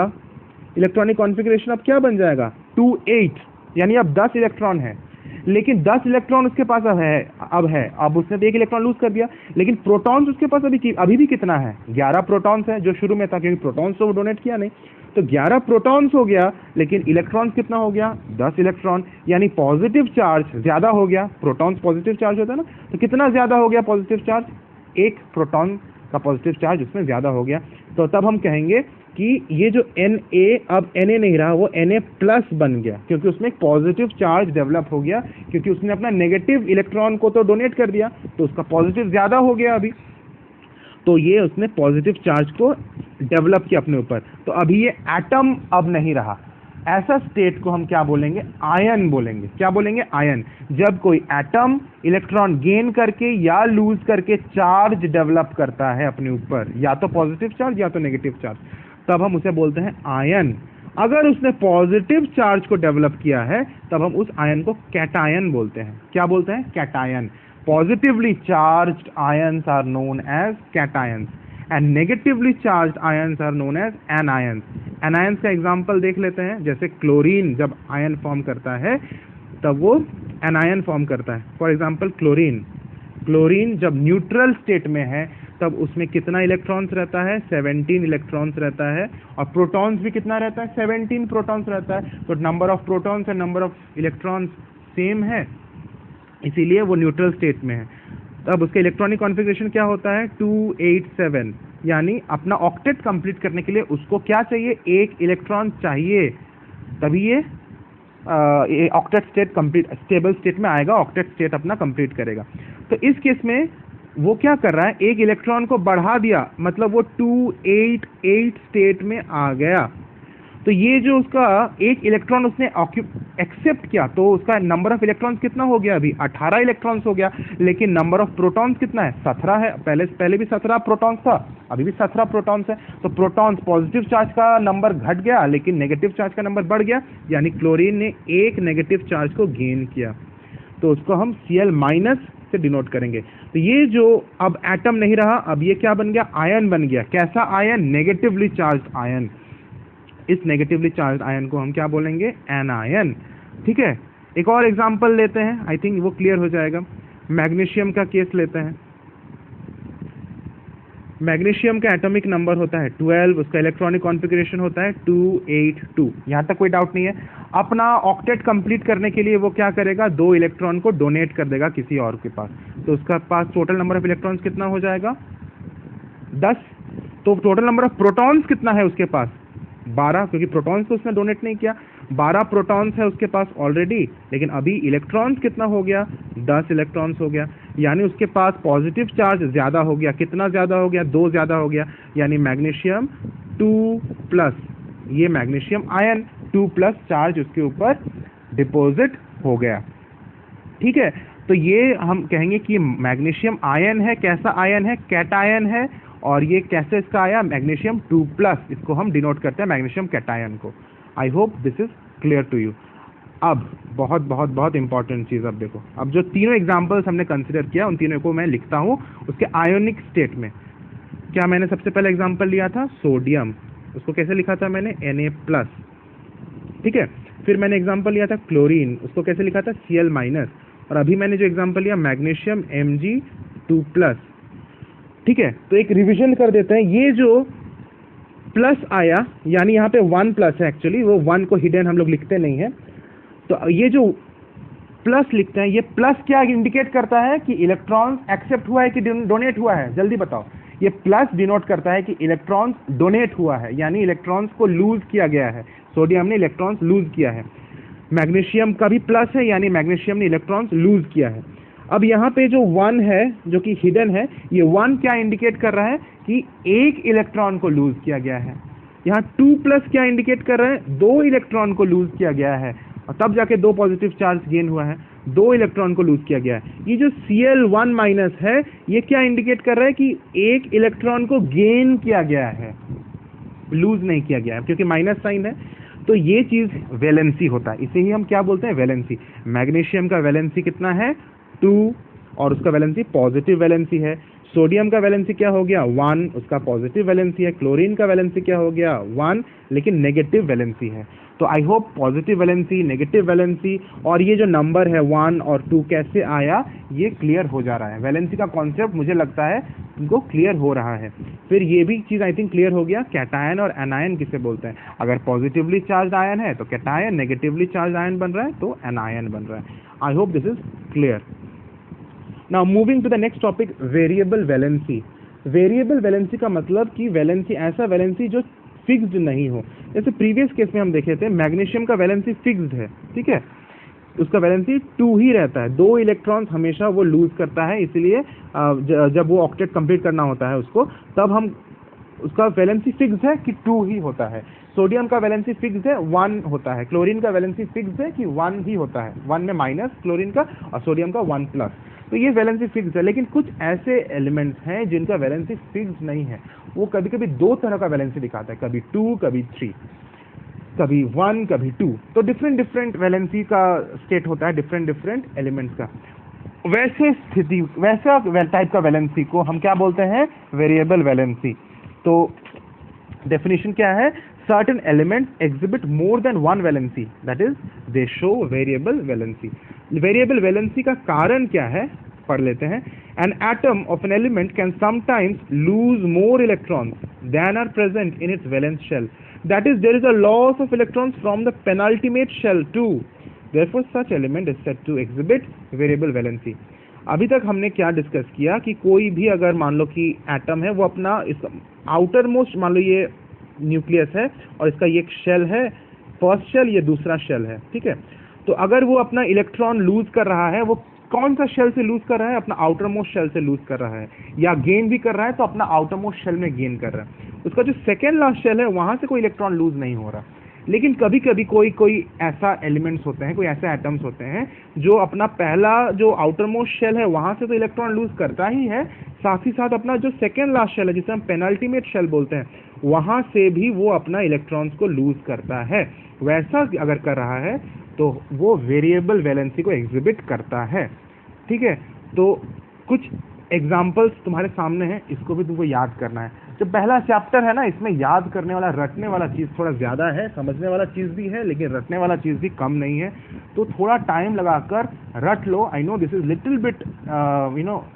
इलेक्ट्रॉनिक कॉन्फ़िगरेशन अब क्या बन जाएगा 28, यानी अब 10 इलेक्ट्रॉन है, लेकिन 10 इलेक्ट्रॉन उसके पास अब उसने तो एक इलेक्ट्रॉन लूज कर दिया, लेकिन प्रोटॉन्स उसके पास अभी भी कितना है 11 प्रोटॉन्स है, जो शुरू में था, क्योंकि प्रोटॉन्स तो वो डोनेट किया नहीं। तो 11 प्रोटॉन्स हो गया, लेकिन इलेक्ट्रॉन्स कितना हो गया 10 इलेक्ट्रॉन, यानी पॉजिटिव चार्ज ज्यादा हो गया। प्रोटॉन्स पॉजिटिव चार्ज होता है ना, तो कितना ज्यादा हो गया पॉजिटिव चार्ज, एक प्रोटॉन का पॉजिटिव चार्ज उसमें ज्यादा हो गया। तो तब हम कहेंगे कि ये जो Na अब Na नहीं रहा, वो Na प्लस बन गया, क्योंकि उसमें एक पॉजिटिव चार्ज डेवलप हो गया, क्योंकि उसने अपना नेगेटिव इलेक्ट्रॉन को तो डोनेट कर दिया, तो उसका पॉजिटिव ज्यादा हो गया अभी, तो ये उसने पॉजिटिव चार्ज को डेवलप किया अपने ऊपर। तो अभी ये एटम अब नहीं रहा। ऐसा स्टेट को हम क्या बोलेंगे, आयन बोलेंगे। क्या बोलेंगे, आयन। जब कोई एटम इलेक्ट्रॉन गेन करके या लूज करके चार्ज डेवलप करता है अपने ऊपर, या तो पॉजिटिव चार्ज या तो नेगेटिव चार्ज, तब हम उसे बोलते हैं आयन। अगर उसने पॉजिटिव चार्ज को डेवलप किया है, तब हम उस आयन को कैटायन बोलते हैं। क्या बोलते हैं, cation. Positively charged ions are known as cations and negatively charged ions are known as anions. Anions का एग्जांपल देख लेते हैं। जैसे क्लोरीन जब आयन फॉर्म करता है तब वो एनायन फॉर्म करता है। फॉर एग्जांपल क्लोरीन जब न्यूट्रल स्टेट में है तब उसमें कितना इलेक्ट्रॉन्स रहता है, 17 इलेक्ट्रॉन्स रहता है, और प्रोटॉन्स भी कितना रहता है, 17 प्रोटॉन्स रहता है। तो number of protons and number of electrons same है, इसीलिए वो न्यूट्रल स्टेट में है। तब उसका इलेक्ट्रॉनिक कॉन्फ़िगरेशन क्या होता है 287, यानी अपना ऑक्टेट कंप्लीट करने के लिए उसको क्या चाहिए, एक इलेक्ट्रॉन चाहिए, तभी ये octet state complete stable state में आएगा, ऑक्टेट स्टेट अपना कंप्लीट करेगा। तो इस केस में वो क्या कर रहा है, एक इलेक्ट्रॉन को बढ़ा दिया, मतलब वो 288 स्टेट में आ गया। तो ये जो उसका एक इलेक्ट्रॉन उसने एक्सेप्ट किया, तो उसका नंबर ऑफ इलेक्ट्रॉन्स कितना हो गया, अभी 18 इलेक्ट्रॉन्स हो गया, लेकिन नंबर ऑफ प्रोटॉन्स कितना है, 17 है। पहले भी 17 प्रोटॉन्स था, अभी भी 17 प्रोटॉन्स है। तो प्रोटॉन्स पॉजिटिव चार्ज का नंबर घट गया, लेकिन नेगेटिव चार्ज का नंबर बढ़ गया, यानी क्लोरीन ने एक नेगेटिव चार्ज को गेन किया, तो उसको हम Cl- से डिनोट करेंगे। तो ये जो अब एटम नहीं रहा, अब ये क्या बन गया, आयन बन गया। कैसा आयन, नेगेटिवली चार्ज्ड आयन। इस नेगेटिवली चार्ज्ड आयन को हम क्या बोलेंगे, एनायन। ठीक है, एक और एग्जांपल लेते हैं, आई थिंक वो क्लियर हो जाएगा। मैग्नीशियम का केस लेते हैं। मैग्नीशियम का एटॉमिक नंबर होता है 12, उसका इलेक्ट्रॉनिक कॉन्फ़िगरेशन होता है 282। यहाँ तक कोई डाउट नहीं है। अपना ऑक्टेट कंप्लीट करने के लिए वो क्या करेगा, 2 इलेक्ट्रॉन को डोनेट कर देगा किसी और के पास, तो उसका पास टोटल नंबर ऑफ इलेक्ट्रॉन्स कितना हो जाएगा 10। तो टोटल नंबर ऑफ प्रोटॉन्स कितना है उसके पास 12, क्योंकि प्रोटॉन्स तो उसने डोनेट नहीं किया, 12 प्रोटॉन्स है उसके पास ऑलरेडी, लेकिन अभी इलेक्ट्रॉन्स कितना हो गया, 10 इलेक्ट्रॉन्स हो गया, यानी उसके पास पॉजिटिव चार्ज ज्यादा हो गया। कितना ज्यादा हो गया, 2 ज्यादा हो गया, यानी मैग्नीशियम 2+, ये मैग्नीशियम आयन 2+ चार्ज उसके ऊपर डिपॉजिट हो गया। ठीक है, तो ये हम कहेंगे कि मैग्नीशियम आयन है। कैसा आयन है, कैटायन है। और ये कैसे इसका आया, मैग्नीशियम 2+, इसको हम डिनोट करते हैं मैग्नीशियम कैटायन को। I hope this is clear to you. अब बहुत बहुत बहुत इंपॉर्टेंट चीज़, अब देखो, अब जो तीनों एग्जांपल्स हमने कंसिडर किया उन तीनों को मैं लिखता हूँ उसके आयोनिक स्टेट में। क्या मैंने सबसे पहले एग्जांपल लिया था सोडियम, उसको कैसे लिखा था मैंने, Na+। ठीक है, फिर मैंने एग्जांपल लिया था क्लोरीन, उसको कैसे लिखा था, Cl-। और अभी मैंने जो एग्जांपल लिया मैग्नीशियम Mg2+। ठीक है, तो एक रिवीजन कर देते हैं। ये जो प्लस आया, यानी यहाँ पे 1+ है, एक्चुअली वो 1 को हिडन हम लोग लिखते नहीं है, तो ये जो प्लस लिखते हैं, ये प्लस क्या इंडिकेट करता है कि इलेक्ट्रॉन एक्सेप्ट हुआ है कि डोनेट हुआ है, जल्दी बताओ। ये प्लस डिनोट करता है कि इलेक्ट्रॉन्स डोनेट हुआ है, यानी इलेक्ट्रॉन्स को लूज किया गया है, सोडियम ने इलेक्ट्रॉन्स लूज किया है। मैग्नीशियम का भी प्लस है, यानी मैग्नीशियम ने इलेक्ट्रॉन्स लूज किया है। अब यहाँ पे जो 1 है जो कि हिडन है, ये 1 क्या इंडिकेट कर रहा है कि एक इलेक्ट्रॉन को लूज किया गया है। यहाँ 2+ क्या इंडिकेट कर रहा है, 2 इलेक्ट्रॉन को लूज किया गया है, और तब जाके 2 पॉजिटिव चार्ज गेन हुआ है। 2 इलेक्ट्रॉन को लूज किया गया है। ये जो Cl1 माइनस है, ये क्या इंडिकेट कर रहा है कि एक इलेक्ट्रॉन को गेन किया गया है, लूज नहीं किया गया है, क्योंकि माइनस साइन है। तो ये चीज वैलेंसी होता है, इसे ही हम क्या बोलते हैं, वैलेंसी। मैग्नीशियम का वैलेंसी कितना है, 2, और उसका वैलेंसी पॉजिटिव वैलेंसी है। सोडियम का वैलेंसी क्या हो गया, 1, उसका पॉजिटिव वैलेंसी है। क्लोरीन का वैलेंसी क्या हो गया, 1, लेकिन नेगेटिव वैलेंसी है। तो I hope positive valency, negative valency और ये जो नंबर है 1 और 2 कैसे आया, ये क्लियर हो जा रहा है। वैलेंसी का कॉन्सेप्ट मुझे लगता है तुमको क्लियर हो रहा है। फिर ये भी चीज़ आई थिंक क्लियर हो गया, कैटायन और एनायन किसे बोलते हैं। अगर पॉजिटिवली चार्ज आयन है तो कैटायन, नेगेटिवली चार्ज आयन बन रहा है तो एनायन बन रहा है। I hope this is clear. Now moving to the next topic, variable valency. Variable valency का मतलब कि वैलेंसी, ऐसा वैलेंसी जो फिक्स्ड नहीं हो। जैसे प्रीवियस केस में हम देखे थे, मैग्नीशियम का वैलेंसी फिक्स्ड है, ठीक है, उसका वैलेंसी 2 ही रहता है, 2 इलेक्ट्रॉन्स हमेशा वो लूज करता है, इसलिए जब वो ऑक्टेट कंप्लीट करना होता है उसको, तब हम उसका वैलेंसी फिक्स्ड है कि 2 ही होता है। सोडियम का वैलेंसी फिक्स्ड है, 1 होता है। क्लोरीन का वैलेंसी फिक्स्ड है कि 1 ही होता है, 1 में माइनस क्लोरीन का और सोडियम का 1 प्लस। तो ये वैलेंसी फिक्स्ड है। लेकिन कुछ ऐसे एलिमेंट्स हैं जिनका वैलेंसी फिक्स्ड नहीं है, वो कभी कभी 2 तरह का वैलेंसी दिखाता है, कभी 2, कभी 3, कभी 1, कभी 2। तो डिफरेंट डिफरेंट वैलेंसी का स्टेट होता है डिफरेंट एलिमेंट्स का। वैसे स्थिति, वैसा टाइप का वैलेंसी को हम क्या बोलते हैं, वेरिएबल वैलेंसी। तो डेफिनेशन क्या है, certain elements exhibit more than one valency, that is they show variable valency। variable valency का कारण क्या है, पढ़ लेते हैं। an atom of an element can sometimes lose more electrons than are present in its valence shell, that is there is a loss of electrons from the penultimate shell too, therefore such element is said to exhibit variable valency। अभी तक हमने क्या discuss किया कि कोई भी अगर मान लो कि एटम है, वो अपना इस आउटर मोस्ट, मान लो ये न्यूक्लियस है और इसका ये एक शेल है, फर्स्ट शेल, ये दूसरा शेल है, ठीक है। तो अगर वो अपना इलेक्ट्रॉन लूज कर रहा है, वो कौन सा शेल से लूज कर रहा है, अपना आउटर मोस्ट शेल से लूज कर रहा है, या गेन भी कर रहा है तो अपना आउटर मोस्ट शेल में गेन कर रहा है। उसका जो सेकेंड लास्ट शेल है वहां से कोई इलेक्ट्रॉन लूज नहीं हो रहा। लेकिन कभी कभी कोई ऐसा एलिमेंट्स होते हैं, कोई ऐसे एटम्स होते हैं जो अपना पहला जो आउटर मोस्ट शेल है वहां से तो इलेक्ट्रॉन लूज करता ही है, साथ ही साथ अपना जो सेकेंड लास्ट शेल है जिसे हम पेनल्टीमेट शेल बोलते हैं, वहां से भी वो अपना इलेक्ट्रॉन्स को लूज करता है। वैसा अगर कर रहा है तो वो वेरिएबल वैलेंसी को एग्जिबिट करता है, ठीक है। तो कुछ एग्जाम्पल्स तुम्हारे सामने हैं, इसको भी तुमको याद करना है। जो पहला चैप्टर है ना, इसमें याद करने वाला, रटने वाला चीज़ थोड़ा ज़्यादा है, समझने वाला चीज़ भी है, लेकिन रटने वाला चीज़ भी कम नहीं है। तो थोड़ा टाइम लगाकर रट लो। I know this is little bit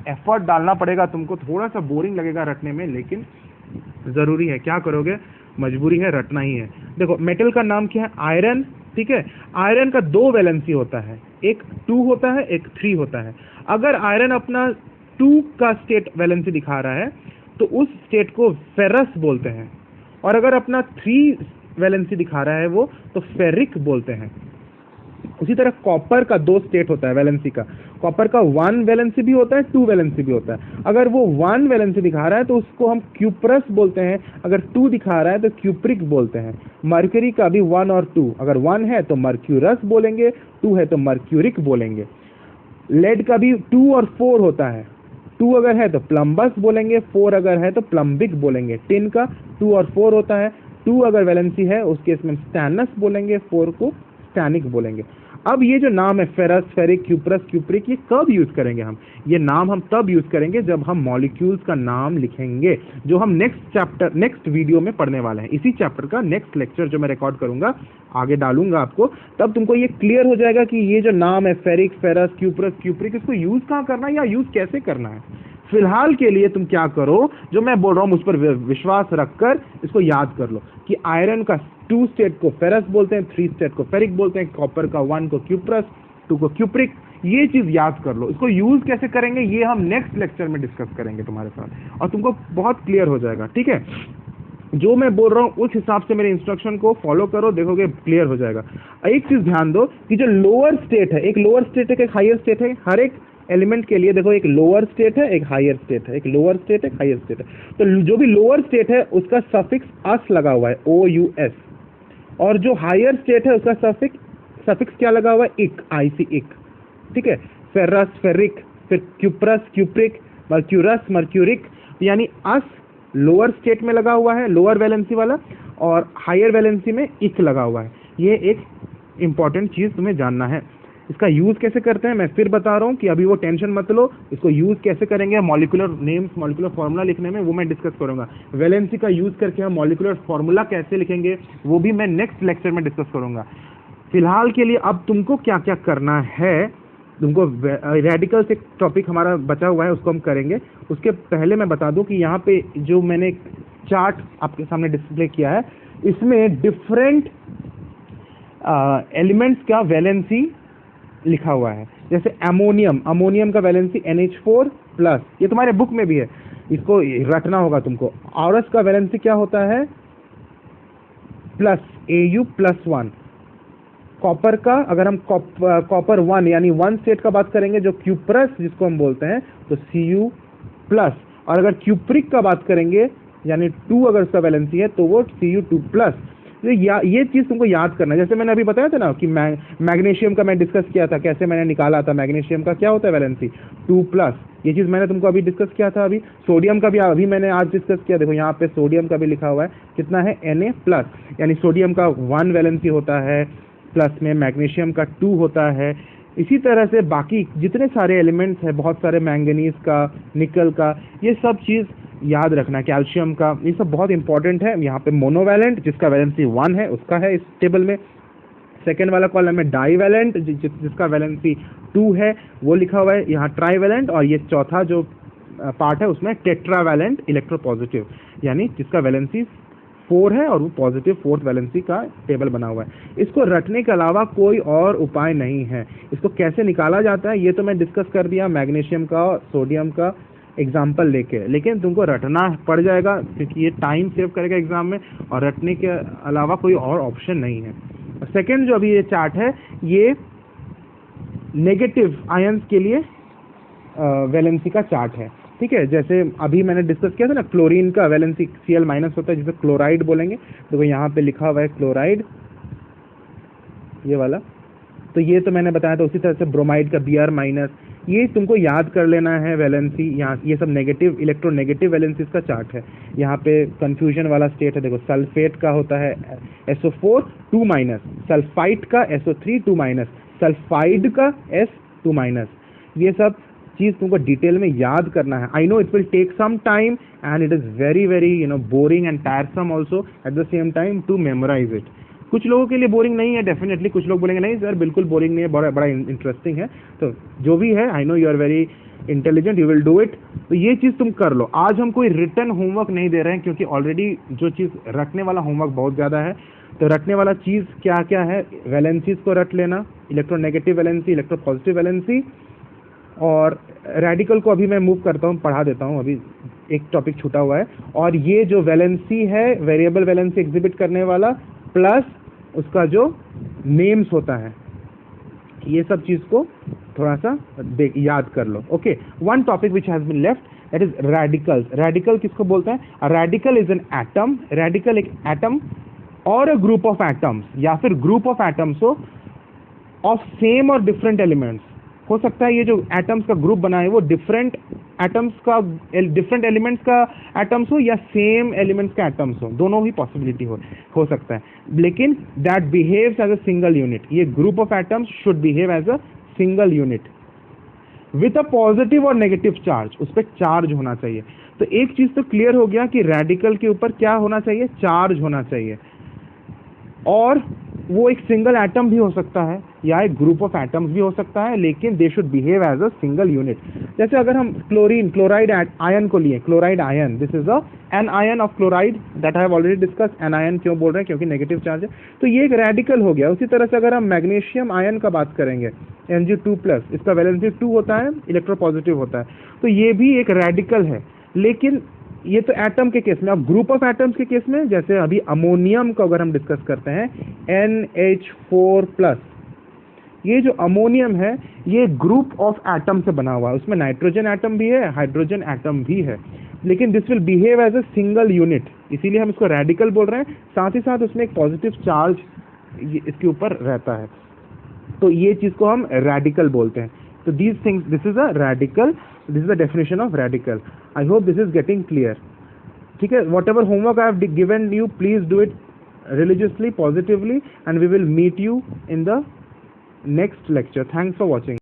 effort डालना पड़ेगा तुमको, थोड़ा सा बोरिंग लगेगा रटने में, लेकिन ज़रूरी है। क्या करोगे, मजबूरी है, रटना ही है। देखो मेटल का नाम क्या है, आयरन, ठीक है। आयरन का 2 वैलेंसी होता है, एक 2 होता है, एक 3 होता है। अगर आयरन अपना 2 का स्टेट वैलेंसी दिखा रहा है तो उस स्टेट को फेरस बोलते हैं, और अगर अपना 3 वैलेंसी दिखा रहा है वो तो फेरिक बोलते हैं। उसी तरह कॉपर का 2 स्टेट होता है वैलेंसी का। कॉपर का 1 वैलेंसी भी होता है, 2 वैलेंसी भी होता है। अगर वो 1 वैलेंसी दिखा रहा है तो उसको हम क्यूप्रस बोलते हैं, अगर 2 दिखा रहा है तो क्यूप्रिक बोलते हैं। मर्क्यूरी का भी 1 और 2, अगर 1 है तो मर्क्यूरस बोलेंगे, 2 है तो मर्क्यूरिक बोलेंगे। लेड का भी 2 और 4 होता है, 2 अगर है तो प्लम्बस बोलेंगे, 4 अगर है तो प्लम्बिक बोलेंगे। टिन का 2 और 4 होता है, 2 अगर वैलेंसी है उस केस में स्टैनस बोलेंगे, 4 को स्टैनिक बोलेंगे। अब ये जो नाम है फेरस, फेरिक, क्यूप्रस, क्यूप्रिक, ये कब यूज करेंगे हम, ये नाम हम तब यूज करेंगे जब हम मॉलिक्यूल्स का नाम लिखेंगे, जो हम नेक्स्ट वीडियो में पढ़ने वाले हैं। इसी चैप्टर का नेक्स्ट लेक्चर जो मैं रिकॉर्ड करूंगा, आगे डालूंगा आपको, तब तुमको ये क्लियर हो जाएगा कि ये जो नाम है फेरिक, फेरस, क्यूप्रस, क्यूप्रिक, इसको यूज कहाँ करना है या यूज कैसे करना है। फिलहाल के लिए तुम क्या करो, जो मैं बोल रहा हूँ उस पर विश्वास रखकर इसको याद कर लो कि आयरन का 2 स्टेट को फेरस बोलते हैं, 3 स्टेट को फेरिक बोलते हैं, कॉपर का 1 को क्यूप्रस, 2 को क्यूप्रिक। ये चीज याद कर लो। इसको यूज कैसे करेंगे ये हम नेक्स्ट लेक्चर में डिस्कस करेंगे तुम्हारे साथ, और तुमको बहुत क्लियर हो जाएगा, ठीक है। जो मैं बोल रहा हूँ उस हिसाब से मेरे इंस्ट्रक्शन को फॉलो करो, देखोगे क्लियर हो जाएगा। एक चीज ध्यान दो कि जो लोअर स्टेट है, एक लोअर स्टेट है, एक हायर स्टेट है। हर एक एलिमेंट के लिए देखो, एक लोअर स्टेट है, एक हायर स्टेट है, एक लोअर स्टेट है, हायर स्टेट है। तो जो भी लोअर स्टेट है उसका सफिक्स अस लगा हुआ है, OUS, और जो हायर स्टेट है उसका सफिक्स क्या लगा हुआ है, इक, IC, इक, ठीक है, फेरस, फेरिक, फिर क्यूप्रस, क्यूप्रिक, मर्क्यूरस, मर्क्यूरिक, यानी अस लोअर स्टेट में लगा हुआ है, लोअर वैलेंसी वाला, और हायर वैलेंसी में इक लगा हुआ है। ये एक इंपॉर्टेंट चीज़ तुम्हें जानना है। इसका यूज़ कैसे करते हैं मैं फिर बता रहा हूँ कि अभी वो टेंशन मत लो, इसको यूज़ कैसे करेंगे मॉलिक्यूलर नेम्स, मॉलिक्यूलर फार्मूला लिखने में, वो मैं डिस्कस करूँगा। वैलेंसी का यूज़ करके हम मॉलिक्यूलर फार्मूला कैसे लिखेंगे वो भी मैं नेक्स्ट लेक्चर में डिस्कस करूँगा। फिलहाल के लिए अब तुमको क्या क्या करना है, तुमको रेडिकल से टॉपिक हमारा बचा हुआ है उसको हम करेंगे। उसके पहले मैं बता दूं कि यहाँ पे जो मैंने एक चार्ट आपके सामने डिस्प्ले किया है, इसमें डिफरेंट एलिमेंट्स का वैलेंसी लिखा हुआ है। जैसे अमोनियम, अमोनियम का वैलेंसी NH4 प्लस, ये तुम्हारे बुक में भी है, इसको रटना होगा तुमको। औरस का वैलेंसी क्या होता है, प्लस, Au+1। कॉपर का, अगर हम कॉपर 1 यानी 1 स्टेट का बात करेंगे, जो क्यूप्रस जिसको हम बोलते हैं, तो Cu+। और अगर क्यूप्रिक का बात करेंगे यानी 2 अगर उसका वैलेंसी है तो वो Cu2+। तो ये चीज़ तुमको याद करना है। जैसे मैंने अभी बताया था ना कि मैग्नीशियम का मैं डिस्कस किया था, कैसे मैंने निकाला था मैग्नीशियम का क्या होता है वैलेंसी 2+। ये चीज़ मैंने तुमको अभी डिस्कस किया था। अभी सोडियम का भी अभी मैंने आज डिस्कस किया। देखो यहाँ पे सोडियम का भी लिखा हुआ है, कितना है, Na+, यानी सोडियम का 1 वैलेंसी होता है, प्लस में मैग्नीशियम का 2 होता है। इसी तरह से बाकी जितने सारे एलिमेंट्स हैं, बहुत सारे, मैंगनीज का, निकल का, ये सब चीज़ याद रखना, कैल्शियम का, ये सब बहुत इंपॉर्टेंट है। यहाँ पे मोनोवैलेंट जिसका वैलेंसी 1 है उसका है इस टेबल में। सेकेंड वाला कॉलम में डाईवैलेंट जिसका वैलेंसी 2 है वो लिखा हुआ है। यहाँ ट्राईवैलेंट, और ये चौथा जो पार्ट है उसमें टेट्रावैलेंट इलेक्ट्रोपॉजिटिव, यानी जिसका वैलेंसी 4 है और वो पॉजिटिव 4th वैलेंसी का टेबल बना हुआ है। इसको रटने के अलावा कोई और उपाय नहीं है। इसको कैसे निकाला जाता है ये तो मैं डिस्कस कर दिया, मैग्नीशियम का और सोडियम का एग्जाम्पल लेके, लेकिन तुमको रटना पड़ जाएगा क्योंकि ये टाइम सेव करेगा एग्जाम में, और रटने के अलावा कोई और ऑप्शन नहीं है। सेकेंड जो अभी ये चार्ट है, ये नेगेटिव आयंस के लिए वैलेंसी का चार्ट है। ठीक है, जैसे अभी मैंने डिस्कस किया था ना, क्लोरीन का वैलेंसी Cl- होता है, जिसे क्लोराइड बोलेंगे। देखो यहाँ पे लिखा हुआ है क्लोराइड, ये वाला, तो ये तो मैंने बताया था। उसी तरह से ब्रोमाइड का Br-, ये तुमको याद कर लेना है वैलेंसी। यहाँ ये सब नेगेटिव, इलेक्ट्रोनेगेटिव वैलेंसीज का चार्ट है। यहाँ पे कंफ्यूजन वाला स्टेट है, देखो सल्फेट का होता है SO4 2-, सल्फाइट का SO3 2-, सल्फाइड का S 2-। ये सब चीज़ तुमको डिटेल में याद करना है। I know it will take some time and it is very very boring and tiresome also at the same time to memorize it. कुछ लोगों के लिए बोरिंग नहीं है डेफिनेटली, कुछ लोग बोलेंगे नहीं सर बिल्कुल बोरिंग नहीं है, बड़ा इंटरेस्टिंग है। तो जो भी है, I know you are very intelligent, you will do it. तो ये चीज़ तुम कर लो। आज हम कोई रिटर्न होमवर्क नहीं दे रहे हैं क्योंकि ऑलरेडी जो चीज़ रटने वाला होमवर्क बहुत ज़्यादा है। तो रटने वाला चीज़ क्या क्या है, वैलेंसीज को रट लेना, इलेक्ट्रोनेगेटिव वैलेंसी, इलेक्ट्रोपॉजिटिव वैलेंसी, और रेडिकल को अभी मैं मूव करता हूँ, पढ़ा देता हूँ, अभी एक टॉपिक छूटा हुआ है। और ये जो वैलेंसी है, वेरिएबल वैलेंसी एग्जिबिट करने वाला, प्लस उसका जो नेम्स होता है, ये सब चीज़ को थोड़ा सा याद कर लो। Okay, one topic which has been left, that is radicals. Radical किसको बोलते हैं? Radical is an atom. Radical एक एटम और अ ग्रुप ऑफ एटम्स, या फिर ग्रुप ऑफ एटम्स हो ऑफ सेम और डिफरेंट एलिमेंट्स। हो सकता है ये जो एटम्स का ग्रुप बना है वो डिफरेंट एटम्स का, डिफरेंट एलिमेंट्स का एटम्स हो, या सेम एलिमेंट्स का एटम्स हो, दोनों ही पॉसिबिलिटी हो सकता है। लेकिन that behaves as a single unit. ये group of atoms should behave as a single unit with a positive और नेगेटिव चार्ज। उस पर चार्ज होना चाहिए। तो एक चीज तो क्लियर हो गया कि रेडिकल के ऊपर क्या होना चाहिए, चार्ज होना चाहिए। और वो एक सिंगल एटम भी हो सकता है या एक ग्रुप ऑफ एटम्स भी हो सकता है, लेकिन they should behave as a single unit. जैसे अगर हम क्लोराइड आयन को लिए, chloride ion, this is an ion of chloride that I have already discuss. An ion क्यों बोल रहे हैं? क्योंकि नेगेटिव चार्ज है, तो ये एक रेडिकल हो गया। उसी तरह से अगर हम मैग्नीशियम आयन का बात करेंगे, Mg2+, इसका वैलेंसी 2 होता है, इलेक्ट्रोपॉजिटिव होता है, तो ये भी एक रेडिकल है। लेकिन ये तो एटम के केस में। अब ग्रुप ऑफ एटम्स के केस में, जैसे अभी अमोनियम को अगर हम डिस्कस करते हैं, NH4+, ये जो अमोनियम है ये ग्रुप ऑफ एटम से बना हुआ है। उसमें नाइट्रोजन एटम भी है, हाइड्रोजन एटम भी है, लेकिन this will behave as a single unit, इसीलिए हम इसको रेडिकल बोल रहे हैं। साथ ही साथ उसमें एक पॉजिटिव चार्ज इसके ऊपर रहता है, तो ये चीज़ को हम रेडिकल बोलते हैं। तो these things, this is a radical, this is the definition of radical. I hope this is getting clear. ठीक है, whatever homework I have given you, please do it religiously, positively, and we will meet you in the next lecture. Thanks for watching.